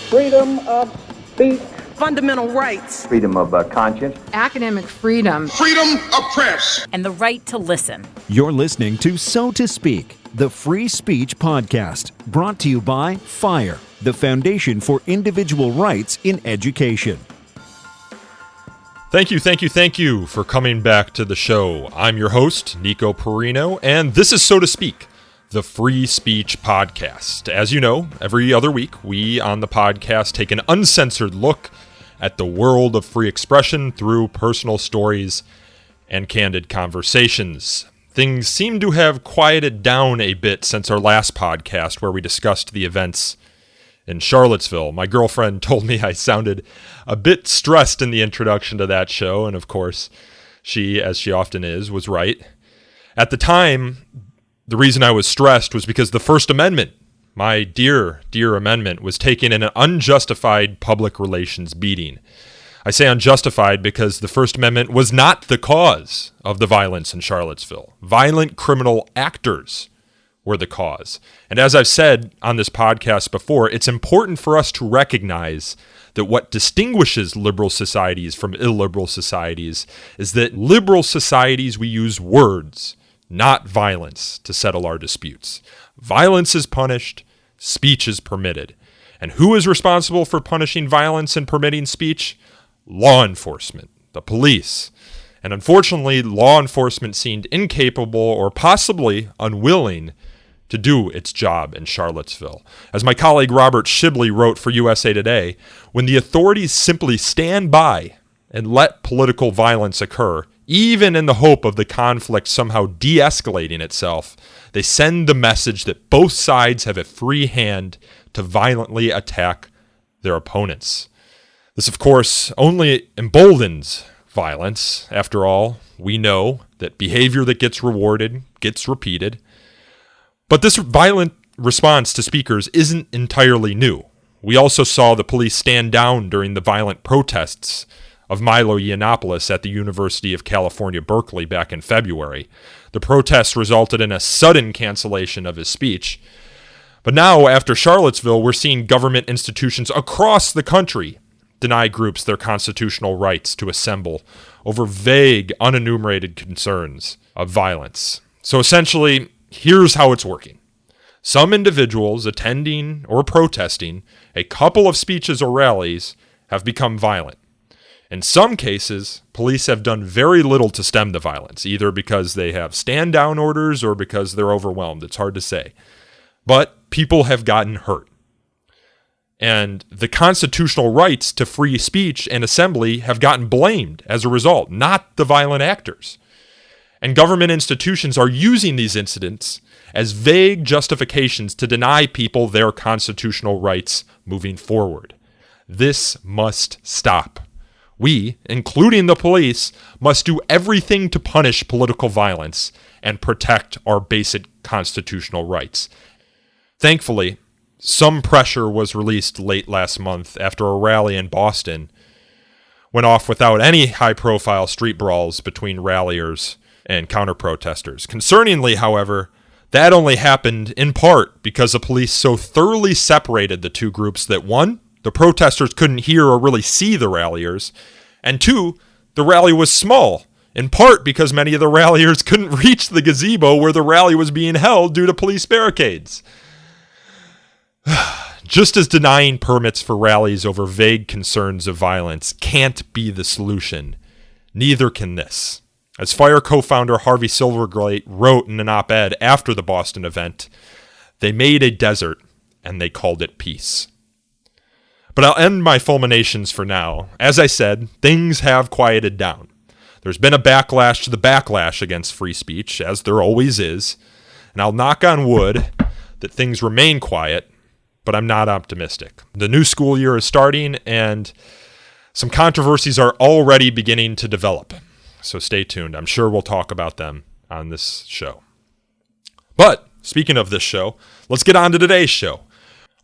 freedom of speech, fundamental rights, freedom of conscience, academic freedom, freedom of press, and the right to listen. You're listening to So to Speak, the free speech podcast, brought to you by FIRE, the Foundation for Individual Rights in Education. Thank you for coming back to the show. I'm your host, Nico Perino, and this is So to Speak, the free speech podcast. As you know, every other week, we on the podcast take an uncensored look at the world of free expression through personal stories and candid conversations. Things seem to have quieted down a bit since our last podcast where we discussed the events in Charlottesville. My girlfriend told me I sounded a bit stressed in the introduction to that show, and of course, she, as she often is, was right. At the time, the reason I was stressed was because the First Amendment, my dear amendment, was taken in an unjustified public relations beating. I say unjustified because the First Amendment was not the cause of the violence in Charlottesville. Violent criminal actors were the cause. And as I've said on this podcast before, it's important for us to recognize that what distinguishes liberal societies from illiberal societies is that liberal societies, we use words, not violence, to settle our disputes. Violence is punished, speech is permitted. And who is responsible for punishing violence and permitting speech? Law enforcement, the police. And unfortunately, law enforcement seemed incapable or possibly unwilling to do its job in Charlottesville. As my colleague Robert Shibley wrote for USA Today, when the authorities simply stand by and let political violence occur, even in the hope of the conflict somehow de-escalating itself, they send the message that both sides have a free hand to violently attack their opponents. This, of course, only emboldens violence. After all, we know that behavior that gets rewarded gets repeated. But this violent response to speakers isn't entirely new. We also saw the police stand down during the violent protests of Milo Yiannopoulos at the University of California, Berkeley back in February. The protests resulted in a sudden cancellation of his speech. But now, after Charlottesville, we're seeing government institutions across the country deny groups their constitutional rights to assemble over vague, unenumerated concerns of violence. So essentially, here's how it's working. Some individuals attending or protesting a couple of speeches or rallies have become violent. In some cases, police have done very little to stem the violence, either because they have stand-down orders or because they're overwhelmed. It's hard to say. But people have gotten hurt. And the constitutional rights to free speech and assembly have gotten blamed as a result, not the violent actors. And government institutions are using these incidents as vague justifications to deny people their constitutional rights moving forward. This must stop. We, including the police, must do everything to punish political violence and protect our basic constitutional rights. Thankfully, some pressure was released late last month after a rally in Boston went off without any high-profile street brawls between ralliers and counter-protesters. Concerningly, however, that only happened in part because the police so thoroughly separated the two groups that, one, the protesters couldn't hear or really see the ralliers, and two, the rally was small, in part because many of the ralliers couldn't reach the gazebo where the rally was being held due to police barricades. Just as denying permits for rallies over vague concerns of violence can't be the solution, neither can this. As FIRE co-founder Harvey Silverglate wrote in an op-ed after the Boston event, they made a desert and they called it peace. But I'll end my fulminations for now. As I said, things have quieted down. There's been a backlash to the backlash against free speech, as there always is, and I'll knock on wood that things remain quiet, but I'm not optimistic. The new school year is starting, and some controversies are already beginning to develop. So stay tuned. I'm sure we'll talk about them on this show. But speaking of this show, let's get on to today's show.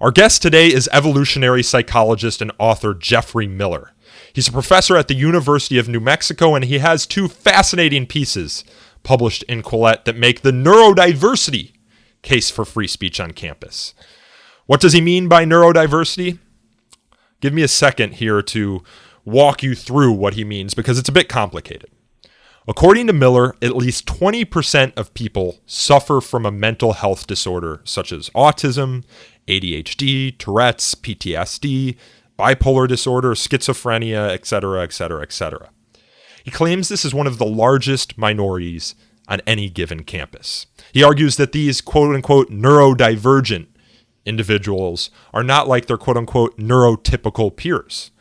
Our guest today is evolutionary psychologist and author Geoffrey Miller. He's a professor at the University of New Mexico, and he has two fascinating pieces published in Quillette that make the neurodiversity case for free speech on campus. What does he mean by neurodiversity? give me a second here to walk you through what he means because it's a bit complicated. According to Miller, at least 20% of people suffer from a mental health disorder such as autism, ADHD, Tourette's, PTSD, bipolar disorder, schizophrenia, etc., etc., etc. He claims this is one of the largest minorities on any given campus. He argues that these quote-unquote neurodivergent individuals are not like their quote-unquote neurotypical peers.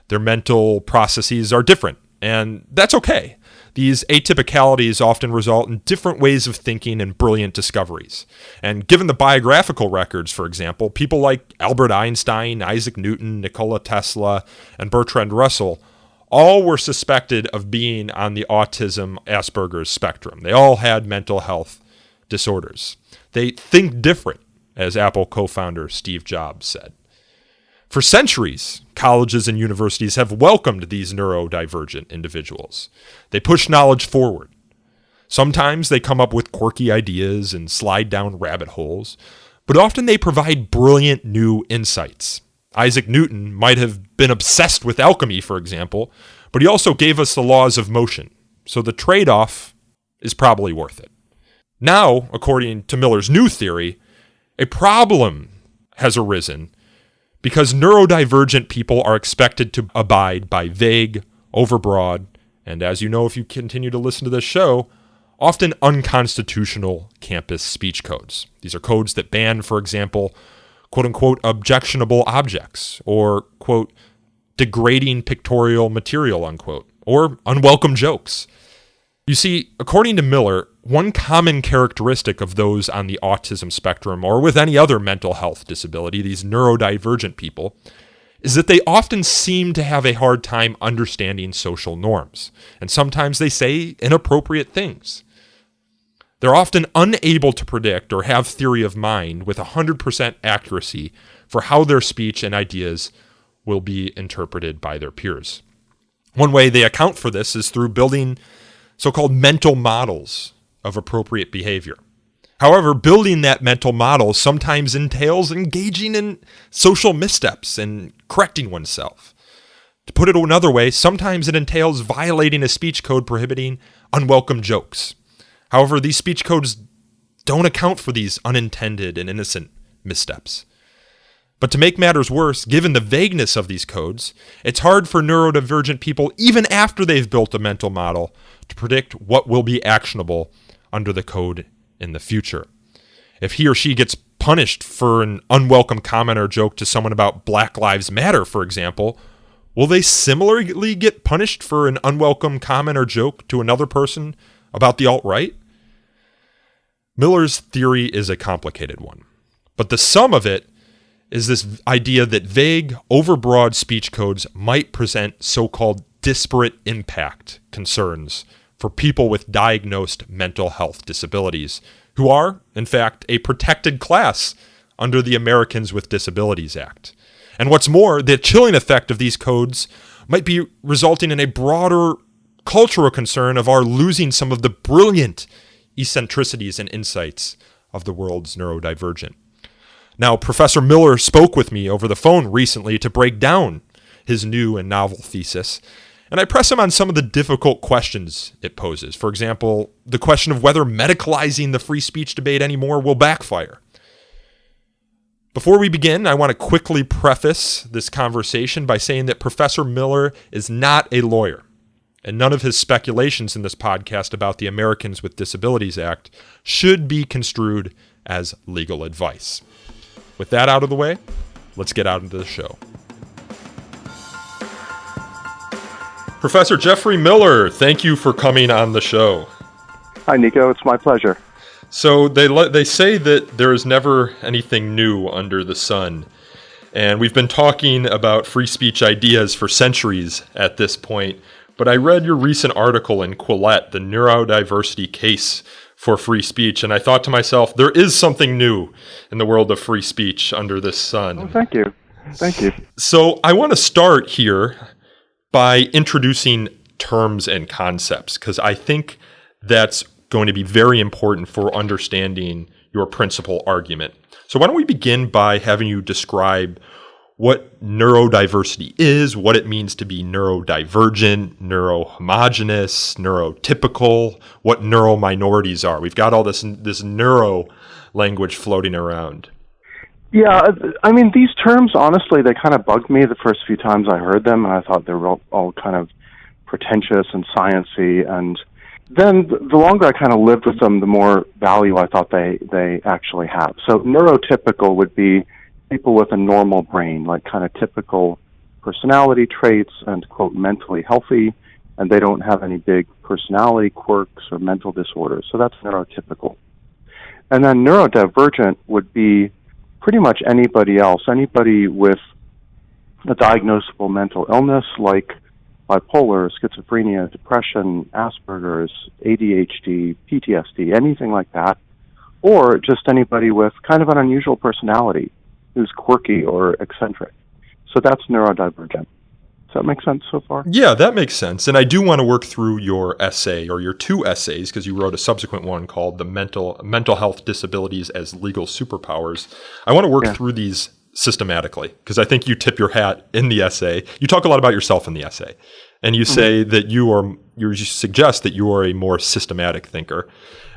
Their mental processes are different, and that's okay. These atypicalities often result in different ways of thinking and brilliant discoveries. And given the biographical records, for example, people like Albert Einstein, Isaac Newton, Nikola Tesla, and Bertrand Russell all were suspected of being on the autism Asperger's spectrum. They all had mental health disorders. They think different, as Apple co-founder Steve Jobs said. For centuries, colleges and universities have welcomed these neurodivergent individuals. They push knowledge forward. Sometimes they come up with quirky ideas and slide down rabbit holes, but often they provide brilliant new insights. Isaac Newton might have been obsessed with alchemy, for example, but he also gave us the laws of motion, so the trade-off is probably worth it. Now, according to Miller's new theory, a problem has arisen because neurodivergent people are expected to abide by vague, overbroad, and as you know if you continue to listen to this show, often unconstitutional campus speech codes. These are codes that ban, for example, quote-unquote objectionable objects, or, quote, degrading pictorial material, unquote, or unwelcome jokes. You see, according to Miller, one common characteristic of those on the autism spectrum or with any other mental health disability, these neurodivergent people, is that they often seem to have a hard time understanding social norms, and sometimes they say inappropriate things. They're often unable to predict or have theory of mind with 100% accuracy for how their speech and ideas will be interpreted by their peers. One way they account for this is through building so-called mental models of appropriate behavior. However, building that mental model sometimes entails engaging in social missteps and correcting oneself. To put it another way, sometimes it entails violating a speech code prohibiting unwelcome jokes. However, these speech codes don't account for these unintended and innocent missteps. But to make matters worse, given the vagueness of these codes, it's hard for neurodivergent people, even after they've built a mental model, to predict what will be actionable under the code in the future. If he or she gets punished for an unwelcome comment or joke to someone about Black Lives Matter, for example, will they similarly get punished for an unwelcome comment or joke to another person about the alt-right? Miller's theory is a complicated one, but the sum of it is this idea that vague, overbroad speech codes might present so-called disparate impact concerns for people with diagnosed mental health disabilities, who are, in fact, a protected class under the Americans with Disabilities Act. And what's more, the chilling effect of these codes might be resulting in a broader cultural concern of our losing some of the brilliant eccentricities and insights of the world's neurodivergent. Now, Professor Miller spoke with me over the phone recently to break down his new and novel thesis, and I press him on some of the difficult questions it poses. For example, the question of whether medicalizing the free speech debate anymore will backfire. Before we begin, I want to quickly preface this conversation by saying that Professor Miller is not a lawyer, and none of his speculations in this podcast about the Americans with Disabilities Act should be construed as legal advice. With that out of the way, let's get out into the show. Professor Geoffrey Miller, thank you for coming on the show. Hi, Nico. It's my pleasure. So they say that there is never anything new under the sun, and we've been talking about free speech ideas for centuries at this point, but I read your recent article in Quillette, the neurodiversity case for free speech, and I thought to myself, there is something new in the world of free speech under this sun. Oh, thank you. Thank you. So I want to start here by introducing terms and concepts, because I think that's going to be very important for understanding your principal argument. So why don't we begin by having you describe what neurodiversity is, what it means to be neurodivergent, neurohomogenous, neurotypical, what neurominorities are. We've got all this neuro language floating around. Yeah, I mean, these terms, honestly, they kind of bugged me the first few times I heard them, and I thought they were all kind of pretentious and science-y, and then the longer I kind of lived with them, the more value I thought they actually have. So neurotypical would be people with a normal brain, like kind of typical personality traits and, quote, mentally healthy, and they don't have any big personality quirks or mental disorders. So that's neurotypical. And then neurodivergent would be pretty much anybody else, anybody with a diagnosable mental illness like bipolar, schizophrenia, depression, Asperger's, ADHD, PTSD, anything like that, or just anybody with kind of an unusual personality who's quirky or eccentric. So that's neurodivergent. Does that make sense so far? Yeah, that makes sense. And I do want to work through your essay or your two essays, because you wrote a subsequent one called The Mental Health Disabilities as Legal Superpowers. I want to work through these systematically, because I think you tip your hat in the essay. You talk a lot about yourself in the essay, and you say that you suggest that you are a more systematic thinker.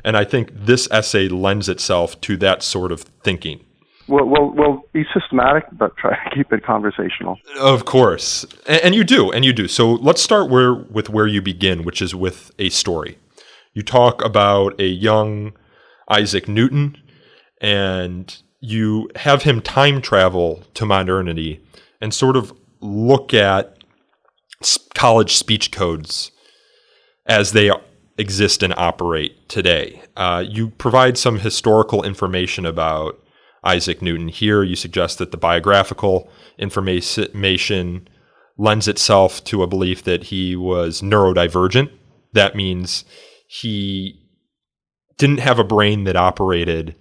And I think this essay lends itself to that sort of thinking. We'll be systematic, but try to keep it conversational. Of course. And you do. So let's start with where you begin, which is with a story. You talk about a young Isaac Newton, and you have him time travel to modernity and sort of look at college speech codes as they exist and operate today. You provide some historical information about Isaac Newton. Here you suggest that the biographical information lends itself to a belief that he was neurodivergent. That means he didn't have a brain that operated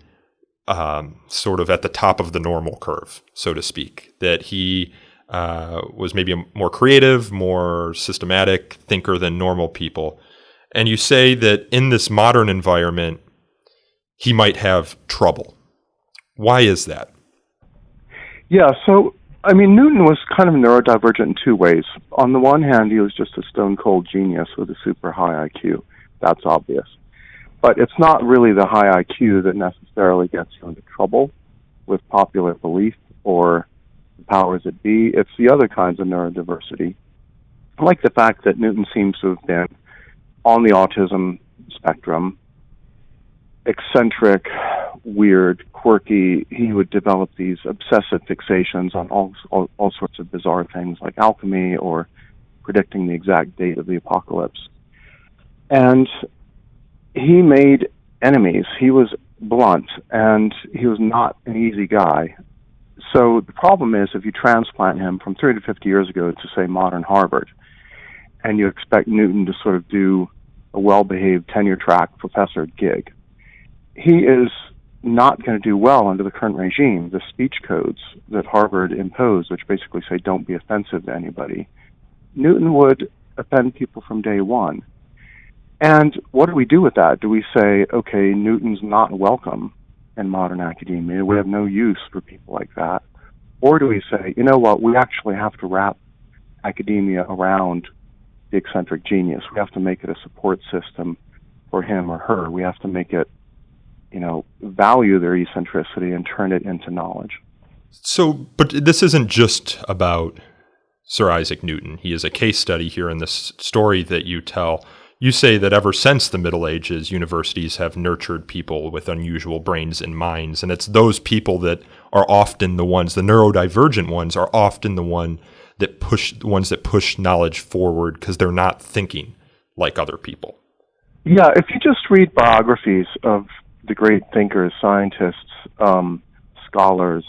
sort of at the top of the normal curve, so to speak, that he was maybe a more creative, more systematic thinker than normal people. And you say that in this modern environment, he might have trouble. Why is that? Yeah, so, I mean, Newton was kind of neurodivergent in two ways. On the one hand, he was just a stone-cold genius with a super high IQ. That's obvious. But it's not really the high IQ that necessarily gets you into trouble with popular belief or the powers that be. It's the other kinds of neurodiversity. I like the fact that Newton seems to have been on the autism spectrum, eccentric, weird, quirky. He would develop these obsessive fixations on all sorts of bizarre things like alchemy or predicting the exact date of the apocalypse. And he made enemies. He was blunt, and he was not an easy guy. So the problem is, if you transplant him from 30 to 50 years ago to, say, modern Harvard, and you expect Newton to sort of do a well-behaved tenure-track professor gig, he is not going to do well under the current regime. The speech codes that Harvard imposed, which basically say don't be offensive to anybody, Newton would offend people from day one. And what do we do with that? Do we say, okay, Newton's not welcome in modern academia, we have no use for people like that? Or do we say, you know what, we actually have to wrap academia around the eccentric genius. We have to make it a support system for him or her. We have to make it, value their eccentricity and turn it into knowledge. So, but this isn't just about Sir Isaac Newton. He is a case study here in this story that you tell. You say that ever since the Middle Ages, universities have nurtured people with unusual brains and minds, and it's those people that are often the ones, the neurodivergent ones, are often the ones that push knowledge forward because they're not thinking like other people. Yeah, if you just read biographies of the great thinkers, scientists, scholars,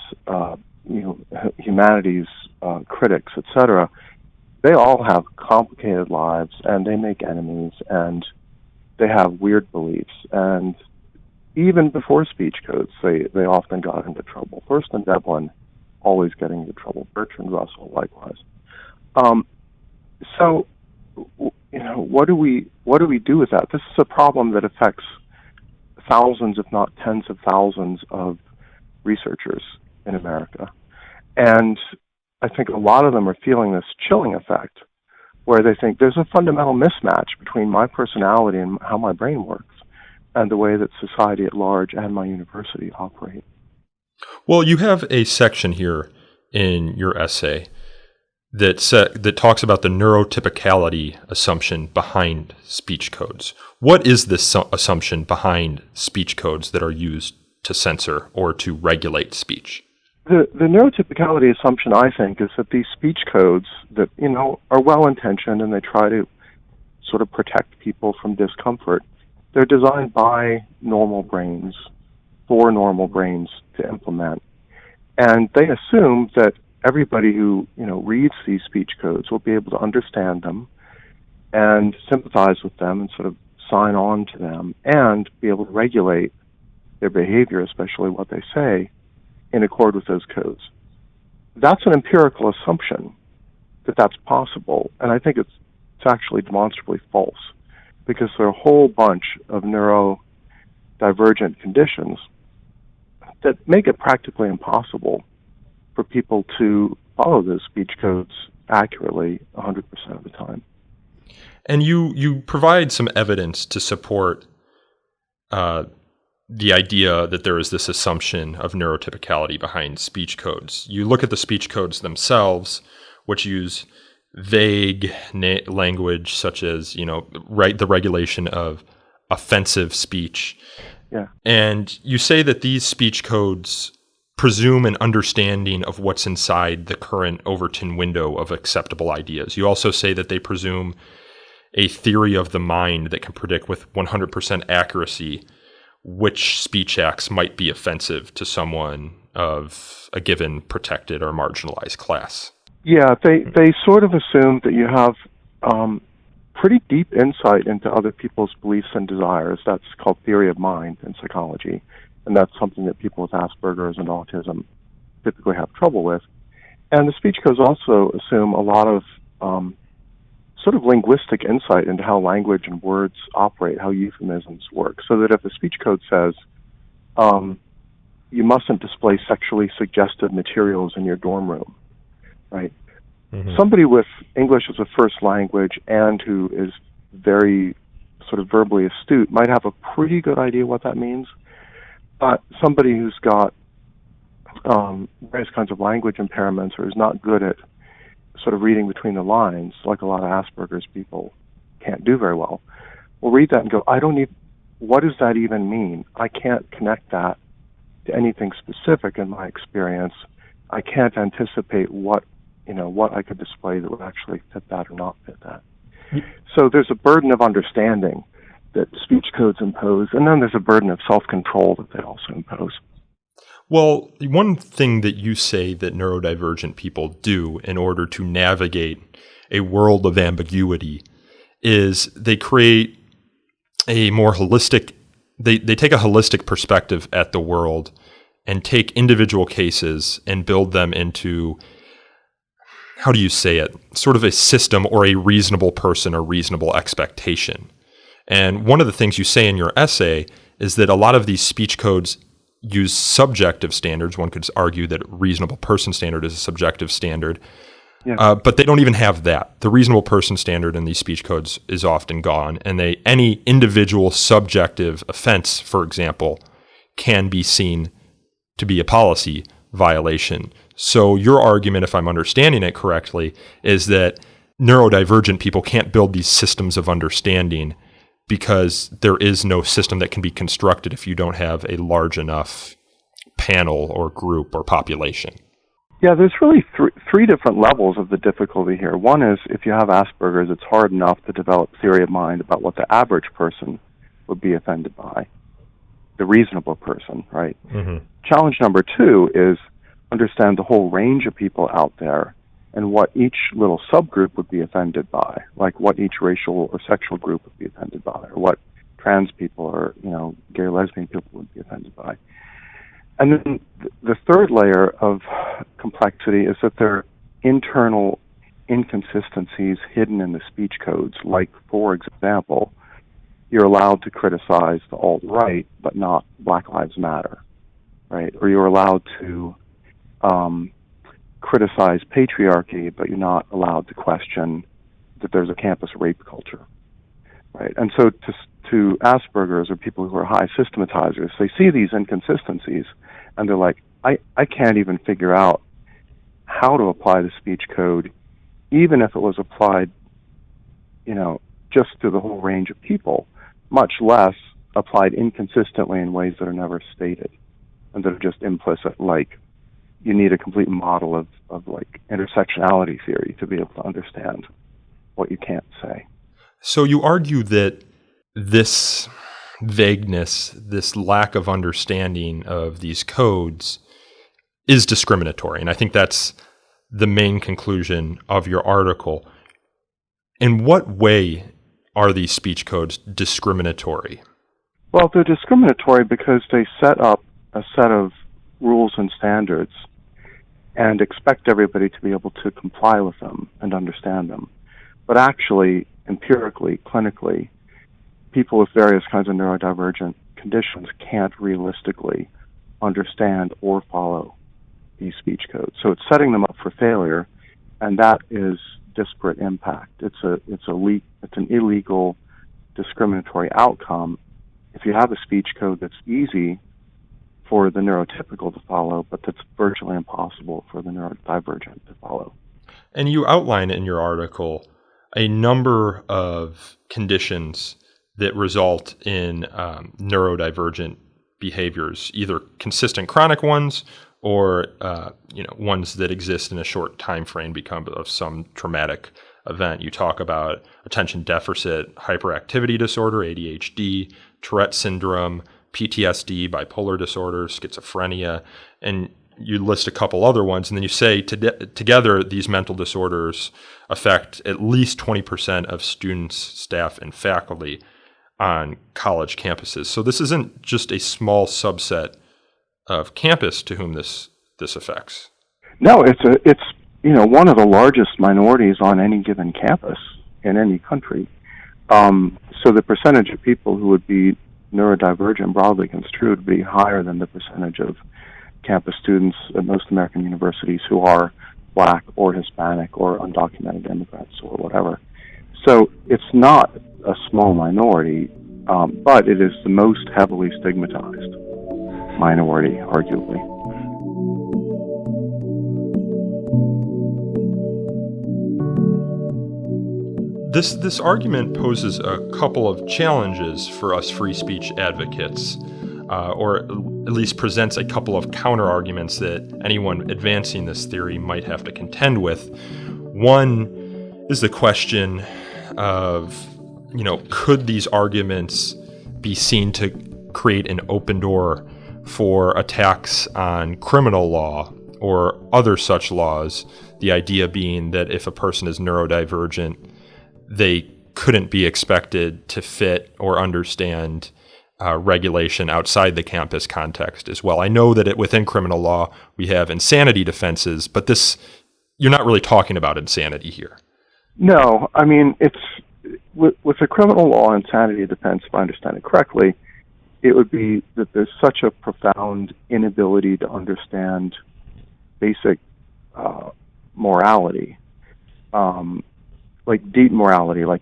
humanities critics, etc., they all have complicated lives, and they make enemies, and they have weird beliefs. And even before speech codes, they often got into trouble. Thurston Devlin always getting into trouble. Bertrand Russell, likewise. So, what do we do with that? This is a problem that affects thousands, if not tens of thousands, of researchers in America. And I think a lot of them are feeling this chilling effect where they think there's a fundamental mismatch between my personality and how my brain works and the way that society at large and my university operate. Well, you have a section here in your essay that talks about the neurotypicality assumption behind speech codes. What is this assumption behind speech codes that are used to censor or to regulate speech? The neurotypicality assumption, I think, is that these speech codes that, are well-intentioned and they try to sort of protect people from discomfort, they're designed by normal brains, for normal brains to implement. And they assume that everybody who, reads these speech codes will be able to understand them and sympathize with them and sort of sign on to them and be able to regulate their behavior, especially what they say, in accord with those codes. That's an empirical assumption that that's possible, and I think it's actually demonstrably false because there are a whole bunch of neurodivergent conditions that make it practically impossible for people to follow those speech codes accurately 100% of the time. And you provide some evidence to support the idea that there is this assumption of neurotypicality behind speech codes. You look at the speech codes themselves, which use vague language such as, the regulation of offensive speech. Yeah. And you say that these speech codes presume an understanding of what's inside the current Overton window of acceptable ideas. You also say that they presume a theory of the mind that can predict with 100% accuracy which speech acts might be offensive to someone of a given protected or marginalized class. Yeah, they sort of assume that you have pretty deep insight into other people's beliefs and desires. That's called theory of mind in psychology, and that's something that people with Asperger's and autism typically have trouble with. And the speech codes also assume a lot of sort of linguistic insight into how language and words operate, how euphemisms work, so that if the speech code says you mustn't display sexually suggestive materials in your dorm room, right? Mm-hmm. Somebody with English as a first language and who is very sort of verbally astute might have a pretty good idea what that means, but somebody who's got various kinds of language impairments or is not good at sort of reading between the lines, like a lot of Asperger's people can't do very well, will read that and go, what does that even mean? I can't connect that to anything specific in my experience. I can't anticipate what I could display that would actually fit that or not fit that. So there's a burden of understanding that speech codes impose, and then there's a burden of self-control that they also impose. Well, one thing that you say that neurodivergent people do in order to navigate a world of ambiguity is they create a more holistic, they take a holistic perspective at the world and take individual cases and build them into, how do you say it, sort of a system or a reasonable person or reasonable expectation. And one of the things you say in your essay is that a lot of these speech codes use subjective standards. One could argue that reasonable person standard is a subjective standard, but they don't even have that. The reasonable person standard in these speech codes is often gone, and any individual subjective offense, for example, can be seen to be a policy violation. So your argument, if I'm understanding it correctly, is that neurodivergent people can't build these systems of understanding because there is no system that can be constructed if you don't have a large enough panel or group or population. Yeah, there's really three different levels of the difficulty here. One is if you have Asperger's, it's hard enough to develop theory of mind about what the average person would be offended by, the reasonable person, right? Mm-hmm. Challenge number two is understand the whole range of people out there and what each little subgroup would be offended by, like what each racial or sexual group would be offended by, or what trans people or, gay or lesbian people would be offended by. And then the third layer of complexity is that there are internal inconsistencies hidden in the speech codes, like, for example, you're allowed to criticize the alt-right, but not Black Lives Matter, right? Or you're allowed to criticize patriarchy, but you're not allowed to question that there's a campus rape culture, right? And so to Asperger's or people who are high systematizers, they see these inconsistencies, and they're like, I can't even figure out how to apply the speech code, even if it was applied, just to the whole range of people, much less applied inconsistently in ways that are never stated and that are just implicit, like you need a complete model of like intersectionality theory to be able to understand what you can't say. So you argue that this vagueness, this lack of understanding of these codes is discriminatory. And I think that's the main conclusion of your article. In what way are these speech codes discriminatory? Well, they're discriminatory because they set up a set of rules and standards and expect everybody to be able to comply with them and understand them. But actually, empirically, clinically, people with various kinds of neurodivergent conditions can't realistically understand or follow these speech codes. So it's setting them up for failure, and that is disparate impact. It's an illegal, discriminatory outcome if you have a speech code that's easy for the neurotypical to follow, but that's virtually impossible for the neurodivergent to follow. And you outline in your article a number of conditions that result in neurodivergent behaviors, either consistent chronic ones or ones that exist in a short time frame because of some traumatic event. You talk about attention deficit hyperactivity disorder, ADHD, Tourette syndrome, PTSD, bipolar disorder, schizophrenia, and you list a couple other ones, and then you say together these mental disorders affect at least 20% of students, staff, and faculty on college campuses. So this isn't just a small subset of campus to whom this affects. No, it's one of the largest minorities on any given campus in any country. So the percentage of people who would be neurodivergent, broadly construed, would be higher than the percentage of campus students at most American universities who are Black or Hispanic or undocumented immigrants or whatever. So it's not a small minority, but it is the most heavily stigmatized minority, arguably. This argument poses a couple of challenges for us free speech advocates, or at least presents a couple of counter-arguments that anyone advancing this theory might have to contend with. One is the question of, could these arguments be seen to create an open door for attacks on criminal law or other such laws, the idea being that if a person is neurodivergent, they couldn't be expected to fit or understand regulation outside the campus context as well. I know that within criminal law we have insanity defenses, but you're not really talking about insanity here. No, I mean, it's with the criminal law insanity defense, if I understand it correctly, it would be that there's such a profound inability to understand basic morality, like deep morality, like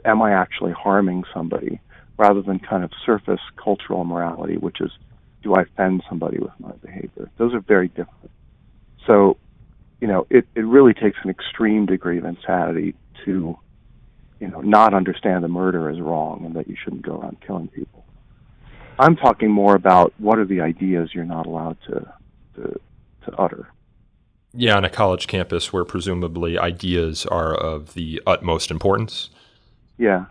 am I actually harming somebody, rather than kind of surface cultural morality, which is, do I offend somebody with my behavior? Those are very different. So, it really takes an extreme degree of insanity to, not understand that murder is wrong and that you shouldn't go around killing people. I'm talking more about what are the ideas you're not allowed to utter. Yeah, on a college campus where presumably ideas are of the utmost importance. Yeah.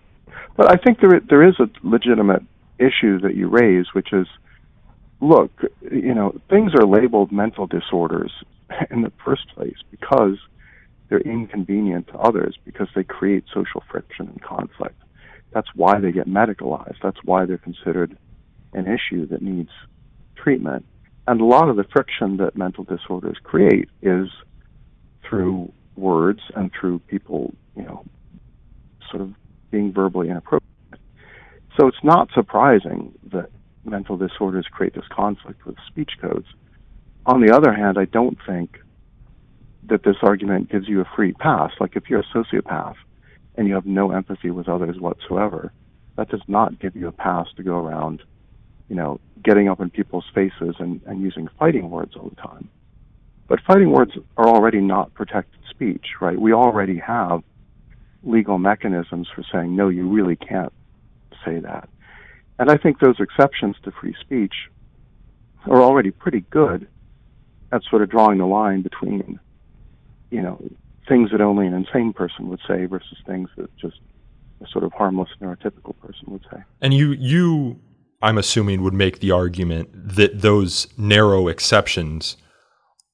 But I think there is a legitimate issue that you raise, which is, look, things are labeled mental disorders in the first place because they're inconvenient to others, because they create social friction and conflict. That's why they get medicalized. That's why they're considered an issue that needs treatment. And a lot of the friction that mental disorders create is through words and through people, sort of being verbally inappropriate. So it's not surprising that mental disorders create this conflict with speech codes. On the other hand, I don't think that this argument gives you a free pass. Like if you're a sociopath and you have no empathy with others whatsoever, that does not give you a pass to go around, getting up in people's faces and using fighting words all the time. But fighting words are already not protected speech, right? We already have legal mechanisms for saying, no, you really can't say that. And I think those exceptions to free speech are already pretty good at sort of drawing the line between, things that only an insane person would say versus things that just a sort of harmless neurotypical person would say. And you, I'm assuming, would make the argument that those narrow exceptions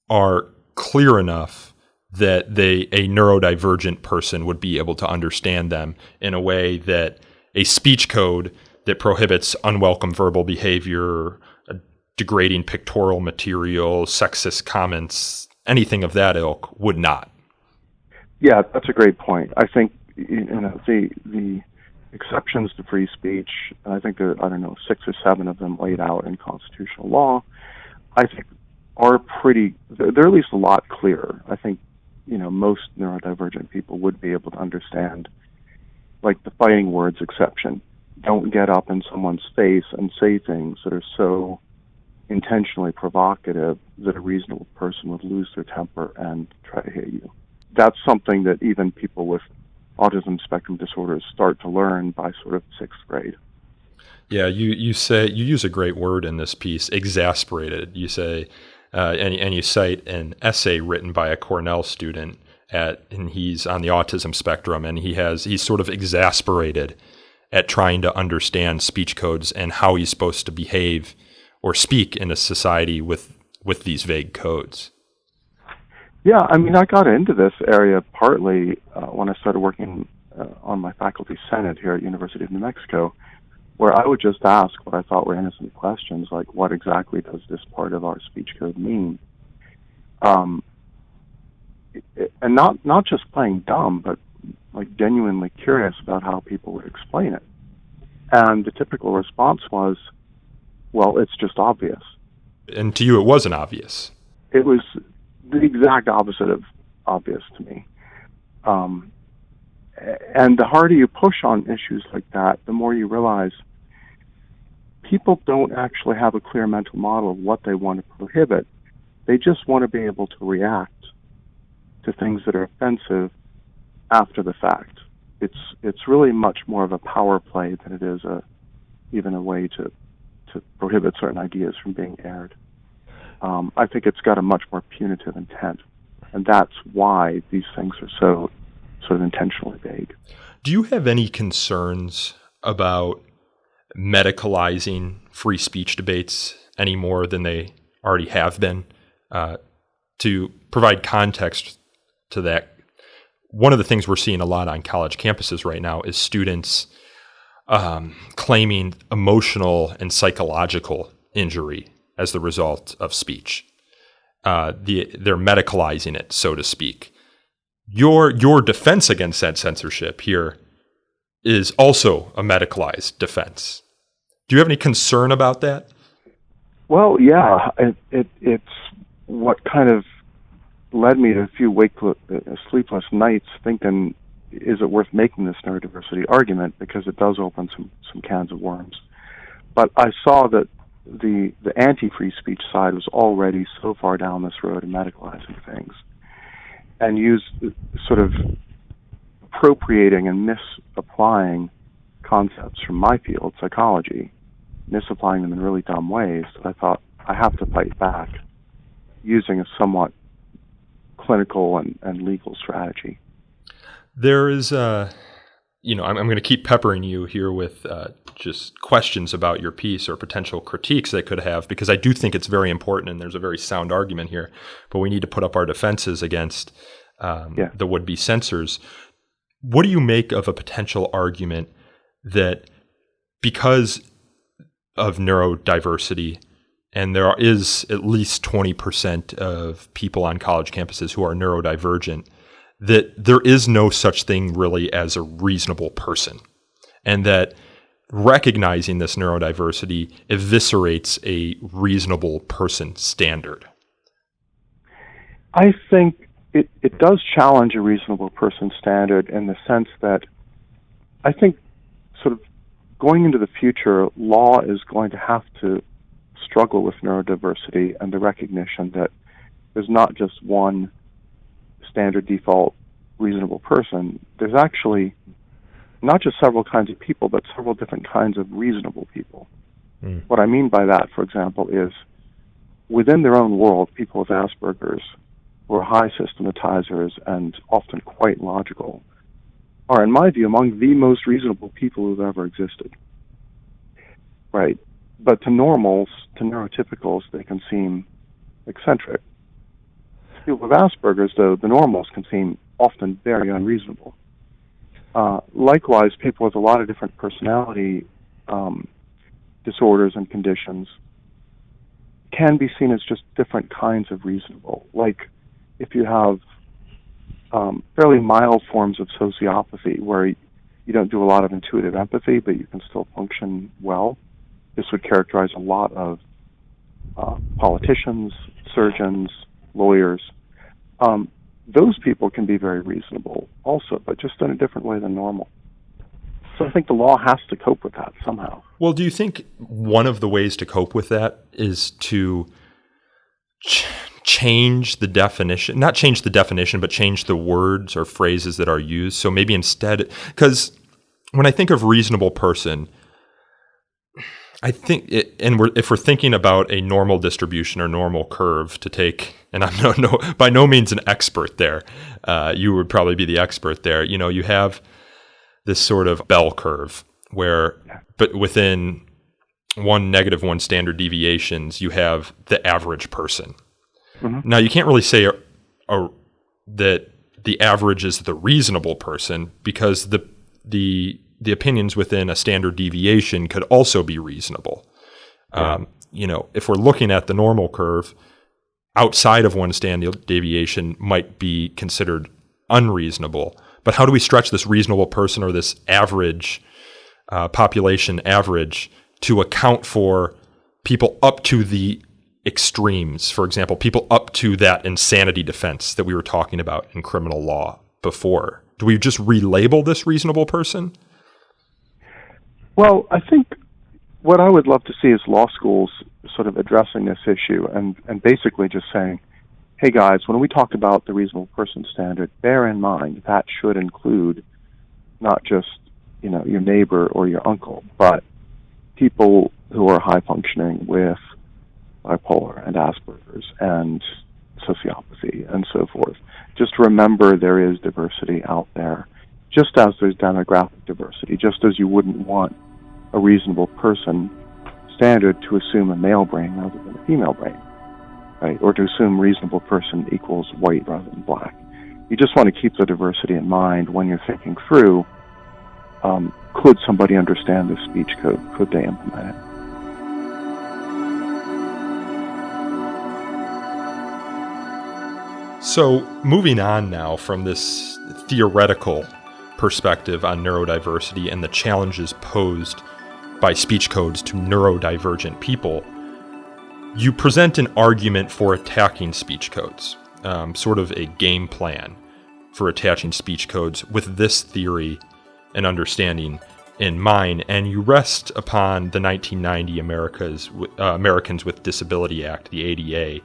are clear enough that a neurodivergent person would be able to understand them in a way that a speech code that prohibits unwelcome verbal behavior, degrading pictorial material, sexist comments, anything of that ilk would not. Yeah, that's a great point. I think the exceptions to free speech, I think there are, 6 or 7 of them laid out in constitutional law, I think are they're at least a lot clearer. I think, most neurodivergent people would be able to understand, like the fighting words exception. Don't get up in someone's face and say things that are so intentionally provocative that a reasonable person would lose their temper and try to hit you. That's something that even people with autism spectrum disorders start to learn by sort of 6th grade. Yeah, you use a great word in this piece, exasperated. You say, and you cite an essay written by a Cornell student and he's on the autism spectrum, and he's sort of exasperated at trying to understand speech codes and how he's supposed to behave or speak in a society with these vague codes. Yeah, I got into this area partly when I started working on my faculty senate here at University of New Mexico, where I would just ask what I thought were innocent questions, like what exactly does this part of our speech code mean? And not just playing dumb, but like genuinely curious about how people would explain it. And the typical response was, well, it's just obvious. And to you, it wasn't obvious. It was the exact opposite of obvious to me. And the harder you push on issues like that, the more you realize people don't actually have a clear mental model of what they want to prohibit. They just want to be able to react to things that are offensive after the fact. It's really much more of a power play than it is even a way to prohibit certain ideas from being aired. I think it's got a much more punitive intent, and that's why these things are so sort of intentionally vague. Do you have any concerns about medicalizing free speech debates any more than they already have been? To provide context to that, one of the things we're seeing a lot on college campuses right now is students claiming emotional and psychological injury as the result of speech. They're medicalizing it, so to speak. Your defense against that censorship here is also a medicalized defense. Do you have any concern about that? Well, yeah, it's what kind of led me to a few sleepless nights thinking, is it worth making this neurodiversity argument, because it does open some cans of worms. But I saw that the anti-free speech side was already so far down this road in medicalizing things and used sort of appropriating and misapplying concepts from my field, psychology, misapplying them in really dumb ways, that I thought I have to fight back using a somewhat clinical and legal strategy. There is, I'm going to keep peppering you here with just questions about your piece or potential critiques they could have, because I do think it's very important and there's a very sound argument here, but we need to put up our defenses against the would-be censors. What do you make of a potential argument that because of neurodiversity, and there is at least 20% of people on college campuses who are neurodivergent, that there is no such thing really as a reasonable person, and that recognizing this neurodiversity eviscerates a reasonable person standard? I think it does challenge a reasonable person standard in the sense that I think sort of going into the future, law is going to have to struggle with neurodiversity and the recognition that there's not just one standard default reasonable person. There's actually not just several kinds of people, but several different kinds of reasonable people. What I mean by that, for example, is within their own world, people with Asperger's, who are high systematizers and often quite logical, are, in my view, among the most reasonable people who've ever existed. Right? But to normals, to neurotypicals, they can seem eccentric. People with Asperger's, though, the normals can seem often very unreasonable. Likewise, people with a lot of different personality disorders and conditions can be seen as just different kinds of reasonable. Like if you have fairly mild forms of sociopathy where you don't do a lot of intuitive empathy, but you can still function well. This would characterize a lot of politicians, surgeons, lawyers. Those people can be very reasonable also, but just in a different way than normal. So I think the law has to cope with that somehow. Well, do you think one of the ways to cope with that is to change the definition, not change the definition, but change the words or phrases that are used? So maybe instead, because when I think of reasonable person, I think, if we're thinking about a normal distribution or normal curve to take, and I'm by no means an expert there, you would probably be the expert there. You know, you have this sort of bell curve where, but within -1 standard deviations, you have the average person. Mm-hmm. Now, you can't really say that the average is the reasonable person because the opinions within a standard deviation could also be reasonable. Yeah. If we're looking at the normal curve, outside of 1 standard deviation might be considered unreasonable. But how do we stretch this reasonable person or this average population average to account for people up to the extremes? For example, people up to that insanity defense that we were talking about in criminal law before. Do we just relabel this reasonable person? Well, I think what I would love to see is law schools sort of addressing this issue and basically just saying, hey guys, when we talk about the reasonable person standard, bear in mind that should include not just, your neighbor or your uncle, but people who are high functioning with bipolar and Asperger's and sociopathy and so forth. Just remember there is diversity out there, just as there's demographic diversity, just as you wouldn't want a reasonable person standard to assume a male brain rather than a female brain. Right, or to assume reasonable person equals white rather than black. You just want to keep the diversity in mind when you're thinking through, could somebody understand this speech code? Could they implement it? So moving on now from this theoretical perspective on neurodiversity and the challenges posed by speech codes to neurodivergent people, you present an argument for attacking speech codes, sort of a game plan for attaching speech codes with this theory and understanding in mind, and you rest upon the 1990 Americans with Disability Act, the ADA,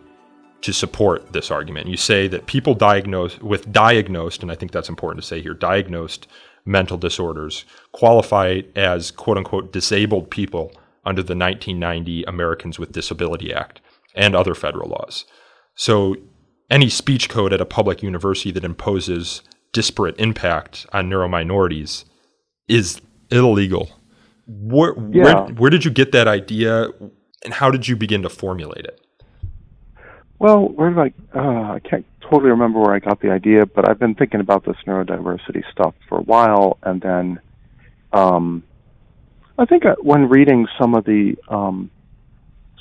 to support this argument. You say that people diagnosed, and I think that's important to say here, diagnosed mental disorders qualify as quote-unquote disabled people under the 1990 Americans with Disability Act and other federal laws. So any speech code at a public university that imposes disparate impact on neurominorities is illegal. Where did you get that idea, and how did you begin to formulate it? Well, I can't totally remember where I got the idea, but I've been thinking about this neurodiversity stuff for a while, and then I think when reading some of the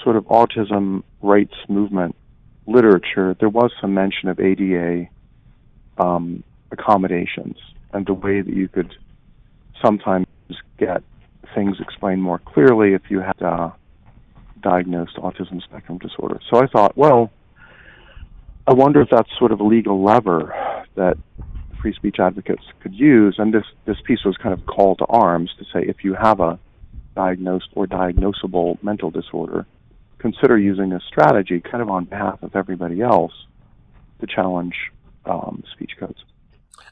sort of autism rights movement literature, there was some mention of ADA accommodations and the way that you could sometimes get things explained more clearly if you had diagnosed autism spectrum disorder. So I thought, well, I wonder if that's sort of a legal lever that free speech advocates could use, and this piece was kind of call to arms to say, if you have a diagnosed or diagnosable mental disorder, consider using this strategy kind of on behalf of everybody else to challenge speech codes.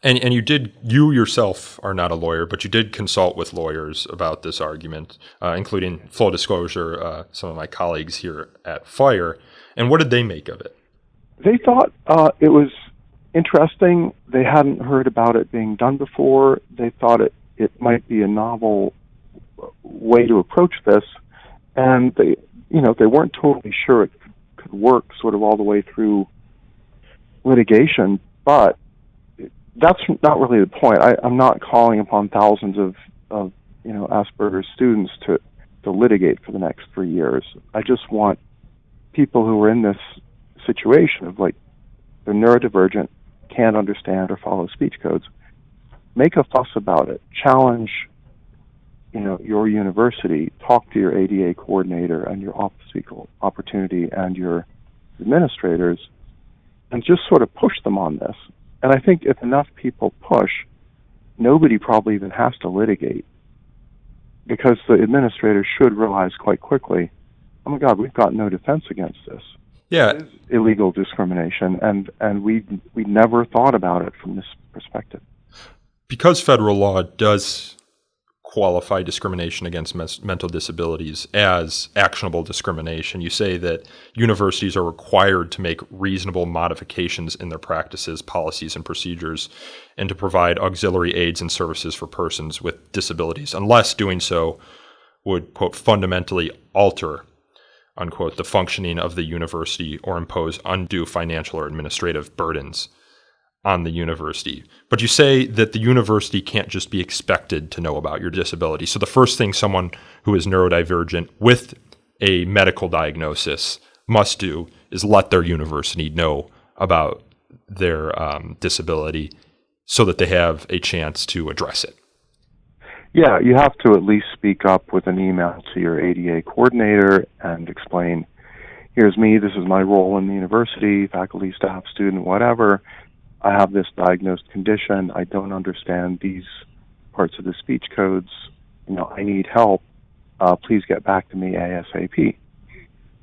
And you yourself are not a lawyer, but you did consult with lawyers about this argument, including, full disclosure, some of my colleagues here at FIRE. And what did they make of it? They thought it was interesting. They hadn't heard about it being done before. They thought it might be a novel way to approach this, and they weren't totally sure it could work sort of all the way through litigation, but that's not really the point. I'm not calling upon thousands of Asperger's students to litigate for the next 3 years. I just want people who are in this situation of like they're neurodivergent, can't understand or follow speech codes, make a fuss about it, challenge your university, talk to your ADA coordinator and your office of equal opportunity and your administrators, and just sort of push them on this. And I think if enough people push, nobody probably even has to litigate, because the administrators should realize quite quickly, oh my God, we've got no defense against this. Yeah, it is illegal discrimination, and we never thought about it from this perspective. Because federal law does qualify discrimination against mental disabilities as actionable discrimination, you say that universities are required to make reasonable modifications in their practices, policies, and procedures, and to provide auxiliary aids and services for persons with disabilities, unless doing so would, quote, fundamentally alter, unquote, the functioning of the university or impose undue financial or administrative burdens on the university. But you say that the university can't just be expected to know about your disability. So the first thing someone who is neurodivergent with a medical diagnosis must do is let their university know about their disability so that they have a chance to address it. Yeah, you have to at least speak up with an email to your ADA coordinator and explain, here's me, this is my role in the university, faculty, staff, student, whatever. I have this diagnosed condition. I don't understand these parts of the speech codes. I need help. Please get back to me ASAP.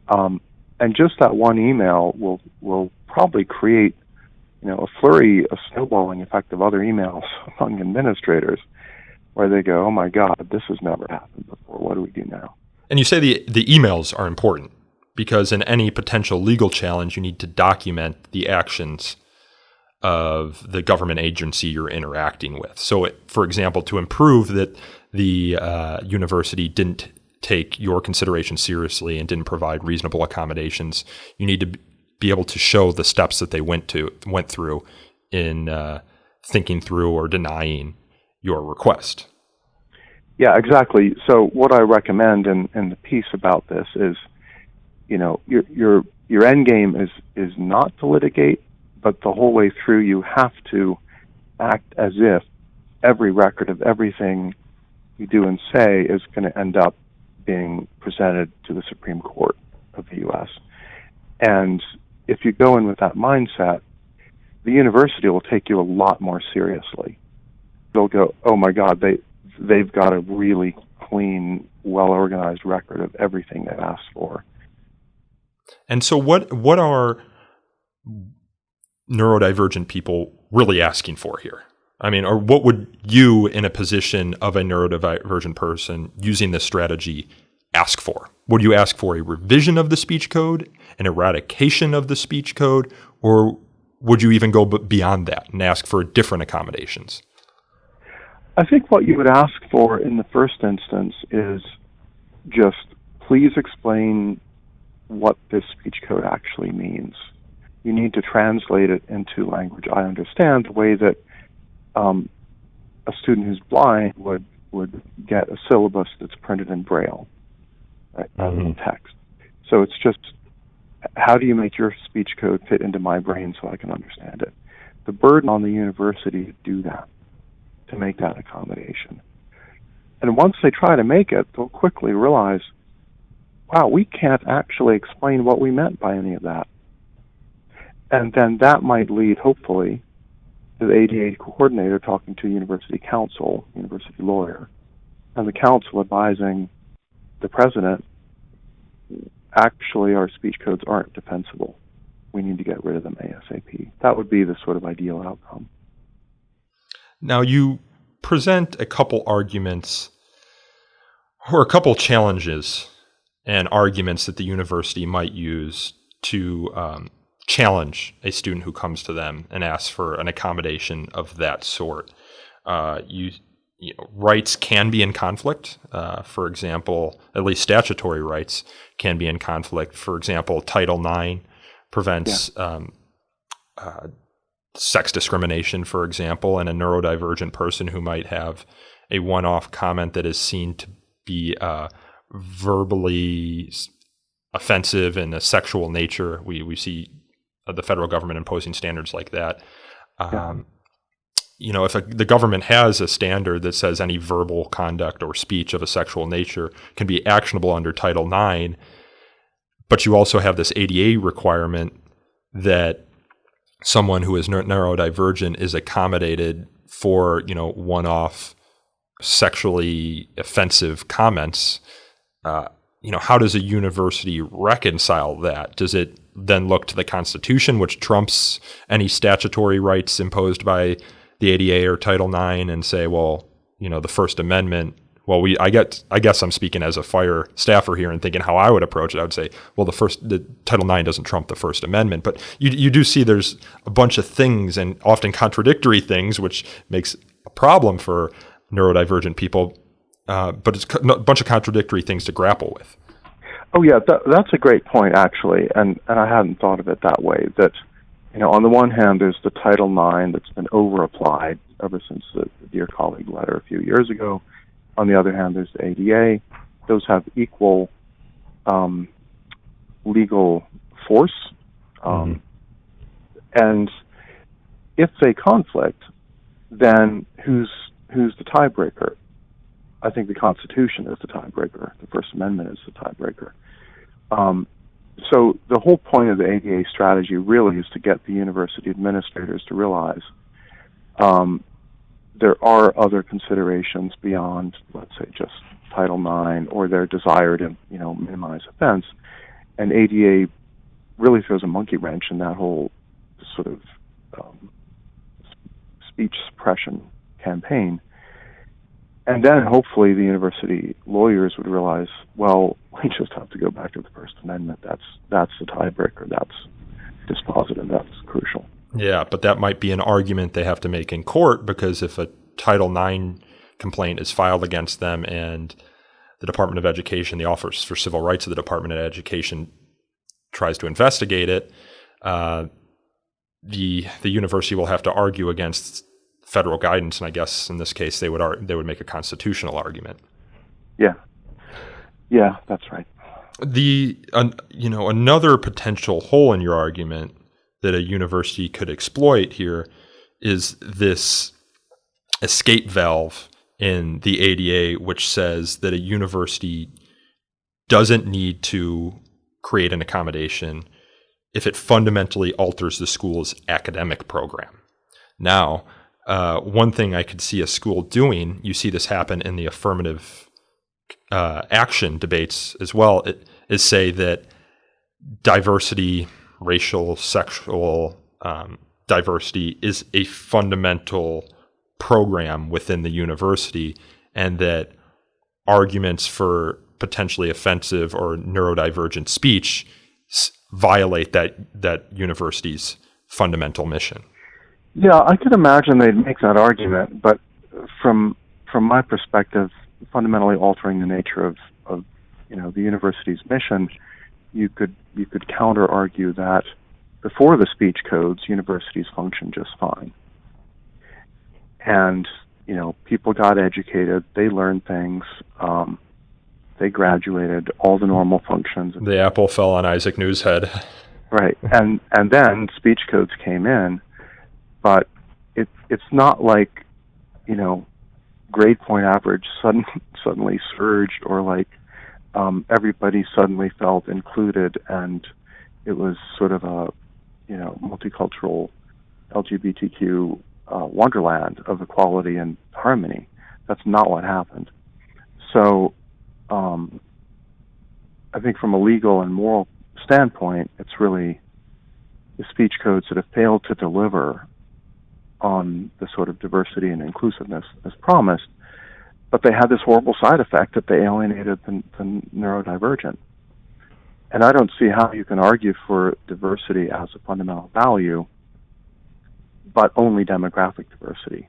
And just that one email will probably create, a flurry, a snowballing effect of other emails among administrators, where they go, oh my God, this has never happened before. What do we do now? And you say the emails are important because in any potential legal challenge, you need to document the actions of the government agency you're interacting with. So, for example, to prove that the university didn't take your consideration seriously and didn't provide reasonable accommodations, you need to be able to show the steps that they went through in thinking through or denying your request. Yeah, exactly. So what I recommend in the piece about this is, your end game is not to litigate, but the whole way through you have to act as if every record of everything you do and say is going to end up being presented to the Supreme Court of the U.S. And if you go in with that mindset, the university will take you a lot more seriously. They'll go, oh my God, they've got a really clean, well-organized record of everything they've asked for. And so what are neurodivergent people really asking for here? I mean, or what would you, in a position of a neurodivergent person using this strategy, ask for? Would you ask for a revision of the speech code, an eradication of the speech code, or would you even go beyond that and ask for different accommodations? I think what you would ask for in the first instance is just please explain what this speech code actually means. You need to translate it into language I understand, the way that a student who's blind would get a syllabus that's printed in Braille, right, rather than text. So it's just, how do you make your speech code fit into my brain so I can understand it? The burden on the university to do that, to make that accommodation. And once they try to make it, they'll quickly realize, wow, we can't actually explain what we meant by any of that. And then that might lead, hopefully, to the ADA coordinator talking to university counsel, university lawyer, and the counsel advising the president, actually our speech codes aren't defensible. We need to get rid of them ASAP. That would be the sort of ideal outcome. Now, you present a couple arguments or a couple challenges and arguments that the university might use to challenge a student who comes to them and asks for an accommodation of that sort. Rights can be in conflict. For example, at least statutory rights can be in conflict. For example, Title IX prevents sex discrimination, for example, and a neurodivergent person who might have a one-off comment that is seen to be verbally offensive in a sexual nature. We see the federal government imposing standards like that. If the government has a standard that says any verbal conduct or speech of a sexual nature can be actionable under Title IX, but you also have this ADA requirement that someone who is neurodivergent is accommodated for, one-off sexually offensive comments. How does a university reconcile that? Does it then look to the Constitution, which trumps any statutory rights imposed by the ADA or Title IX, and say, well, the First Amendment? Well, I guess I'm speaking as a fire staffer here and thinking how I would approach it. I would say, well, the Title IX doesn't trump the First Amendment, but you do see there's a bunch of things, and often contradictory things, which makes a problem for neurodivergent people. But it's a bunch of contradictory things to grapple with. Oh yeah, that's a great point actually, and I hadn't thought of it that way. That on the one hand, there's the Title IX that's been over-applied ever since the Dear Colleague letter a few years ago. On the other hand, there's the ADA. Those have equal legal force. And if they conflict, then who's the tiebreaker? I think the Constitution is the tiebreaker. The First Amendment is the tiebreaker. So the whole point of the ADA strategy really is to get the university administrators to realize there are other considerations beyond, let's say, just Title IX or their desire to, minimize offense. And ADA really throws a monkey wrench in that whole sort of speech suppression campaign. And then hopefully the university lawyers would realize, well, we just have to go back to the First Amendment. That's the tiebreaker. That's dispositive. That's crucial. Yeah, but that might be an argument they have to make in court, because if a Title IX complaint is filed against them and the Department of Education, the Office for Civil Rights of the Department of Education, tries to investigate it, the university will have to argue against federal guidance, and I guess in this case they would make a constitutional argument. Yeah, that's right. Another potential hole in your argument that a university could exploit here is this escape valve in the ADA, which says that a university doesn't need to create an accommodation if it fundamentally alters the school's academic program. Now, one thing I could see a school doing, you see this happen in the affirmative action debates as well, is say that diversity, racial, sexual diversity is a fundamental program within the university, and that arguments for potentially offensive or neurodivergent speech violate that university's fundamental mission. Yeah, I could imagine they'd make that argument, but from my perspective, fundamentally altering the nature of the university's mission, you could counter argue that before the speech codes, universities functioned just fine. And people got educated, they learned things, they graduated, all the normal functions. The apple fell on Isaac New's head. Right, and then speech codes came in, but it's not like grade point average suddenly surged, or like everybody suddenly felt included, and it was sort of a multicultural LGBTQ wonderland of equality and harmony. That's not what happened. So I think from a legal and moral standpoint, it's really the speech codes that have failed to deliver on the sort of diversity and inclusiveness as promised, but they had this horrible side effect that they alienated the neurodivergent. And I don't see how you can argue for diversity as a fundamental value, but only demographic diversity,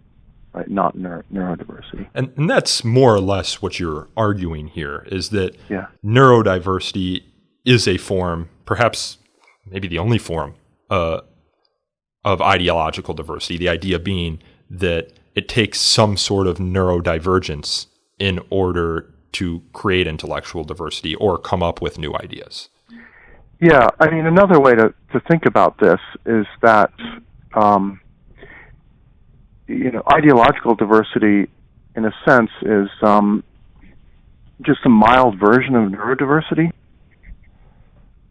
right? Not neurodiversity. And that's more or less what you're arguing here, is that neurodiversity is a form, perhaps maybe the only form, of ideological diversity, the idea being that it takes some sort of neurodivergence in order to create intellectual diversity or come up with new ideas. Yeah, I mean, another way to think about this is that, ideological diversity, in a sense, is just a mild version of neurodiversity,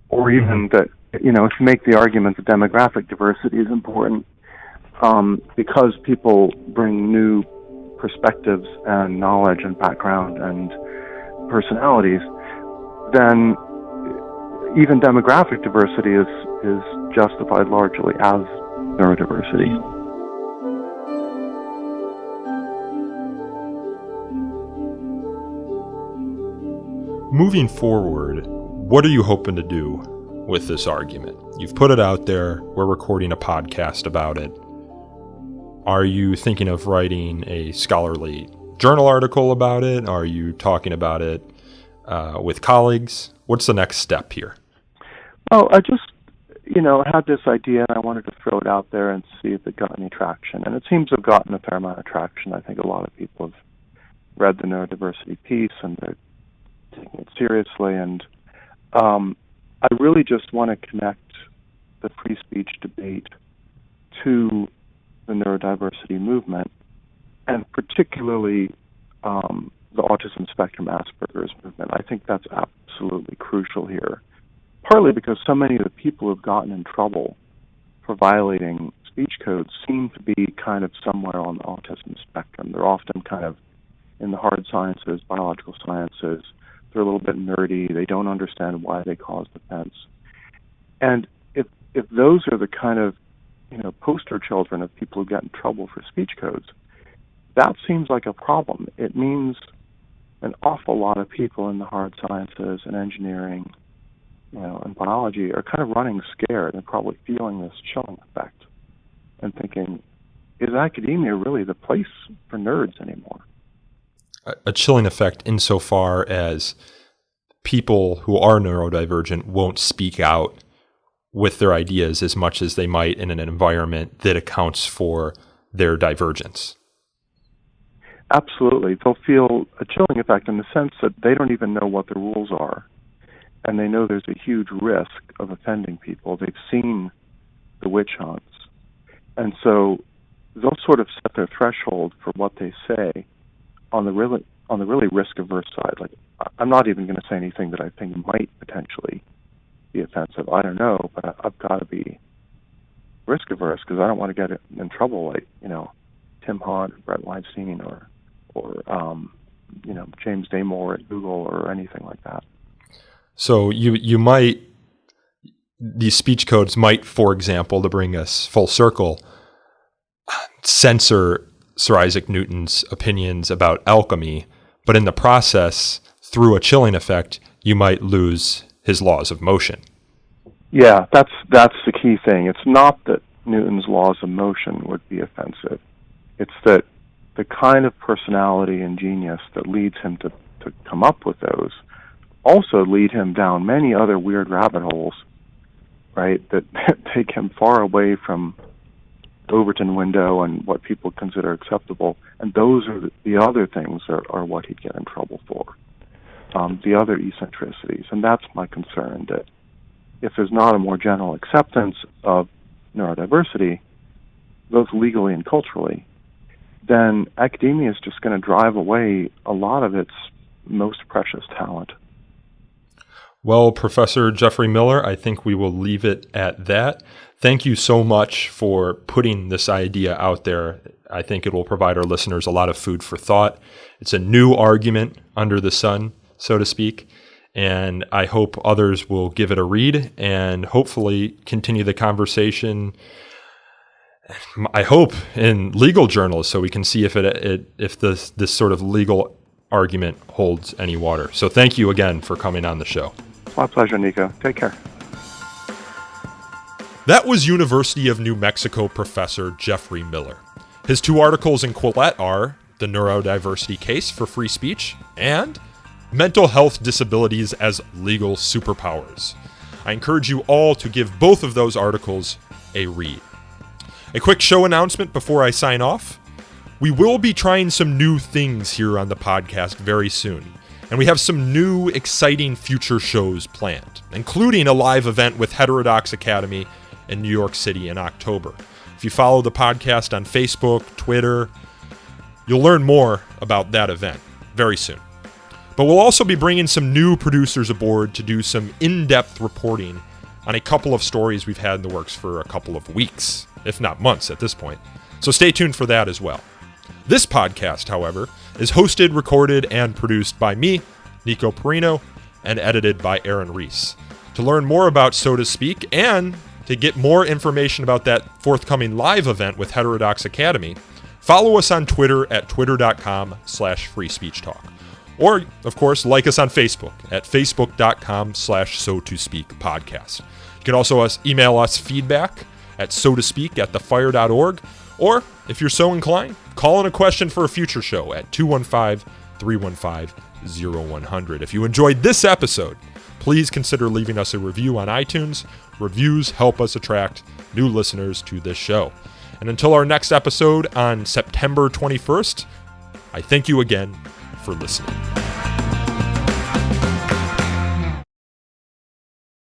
or even that, if you make the argument that demographic diversity is important, because people bring new perspectives and knowledge and background and personalities, then even demographic diversity is justified largely as neurodiversity. Moving forward, what are you hoping to do with this argument? You've put it out there. We're recording a podcast about it. Are you thinking of writing a scholarly journal article about it? Are you talking about it with colleagues? What's the next step here? Well, I just, had this idea and I wanted to throw it out there and see if it got any traction. And it seems to have gotten a fair amount of traction. I think a lot of people have read the neurodiversity piece and they're taking it seriously. And I really just want to connect the free speech debate to the neurodiversity movement, and particularly the autism spectrum Asperger's movement. I think that's absolutely crucial here, partly because so many of the people who've gotten in trouble for violating speech codes seem to be kind of somewhere on the autism spectrum. They're often kind of in the hard sciences, biological sciences. They're a little bit nerdy. They don't understand why they caused offense. And if those are the kind of poster children of people who get in trouble for speech codes, that seems like a problem. It means an awful lot of people in the hard sciences and engineering, and biology are kind of running scared and probably feeling this chilling effect and thinking, is academia really the place for nerds anymore? A chilling effect insofar as people who are neurodivergent won't speak out with their ideas as much as they might in an environment that accounts for their divergence. Absolutely. They'll feel a chilling effect in the sense that they don't even know what the rules are, and they know there's a huge risk of offending people. They've seen the witch hunts, and so they'll sort of set their threshold for what they say on the really risk-averse side. Like, I'm not even going to say anything that I think might potentially be offensive. I don't know, but I've got to be risk-averse because I don't want to get in trouble like, Tim Hunt, or Brett Weinstein, or James Damore at Google or anything like that. So you might, these speech codes might, for example, to bring us full circle, censor Sir Isaac Newton's opinions about alchemy, but in the process, through a chilling effect, you might lose his laws of motion. Yeah, that's the key thing. It's not that Newton's laws of motion would be offensive. It's that the kind of personality and genius that leads him to come up with those also lead him down many other weird rabbit holes, right, that take him far away from Overton window and what people consider acceptable, and those are the other things are what he'd get in trouble for, the other eccentricities. And that's my concern, that if there's not a more general acceptance of neurodiversity, both legally and culturally, then academia is just going to drive away a lot of its most precious talent. Well, Professor Geoffrey Miller, I think we will leave it at that. Thank you so much for putting this idea out there. I think it will provide our listeners a lot of food for thought. It's a new argument under the sun, so to speak, and I hope others will give it a read and hopefully continue the conversation, I hope, in legal journals so we can see if this sort of legal argument holds any water. So thank you again for coming on the show. My pleasure, Nico. Take care. That was University of New Mexico professor Geoffrey Miller. His two articles in Quillette are The Neurodiversity Case for Free Speech and Mental Health Disabilities as Legal Superpowers. I encourage you all to give both of those articles a read. A quick show announcement before I sign off. We will be trying some new things here on the podcast very soon, and we have some new, exciting future shows planned, including a live event with Heterodox Academy in New York City in October. If you follow the podcast on Facebook, Twitter, you'll learn more about that event very soon. But we'll also be bringing some new producers aboard to do some in-depth reporting on a couple of stories we've had in the works for a couple of weeks, if not months at this point. So stay tuned for that as well. This podcast, however, is hosted, recorded, and produced by me, Nico Perino, and edited by Aaron Reese. To learn more about So to Speak and to get more information about that forthcoming live event with Heterodox Academy, follow us on Twitter at twitter.com/freespeechtalk. Or, of course, like us on Facebook at facebook.com/so-to-speak-podcast. You can also email us feedback at so-to-speak@thefire.org, or, if you're so inclined, call in a question for a future show at 215-315-0100. If you enjoyed this episode, please consider leaving us a review on iTunes. Reviews help us attract new listeners to this show. And until our next episode on September 21st, I thank you again for listening.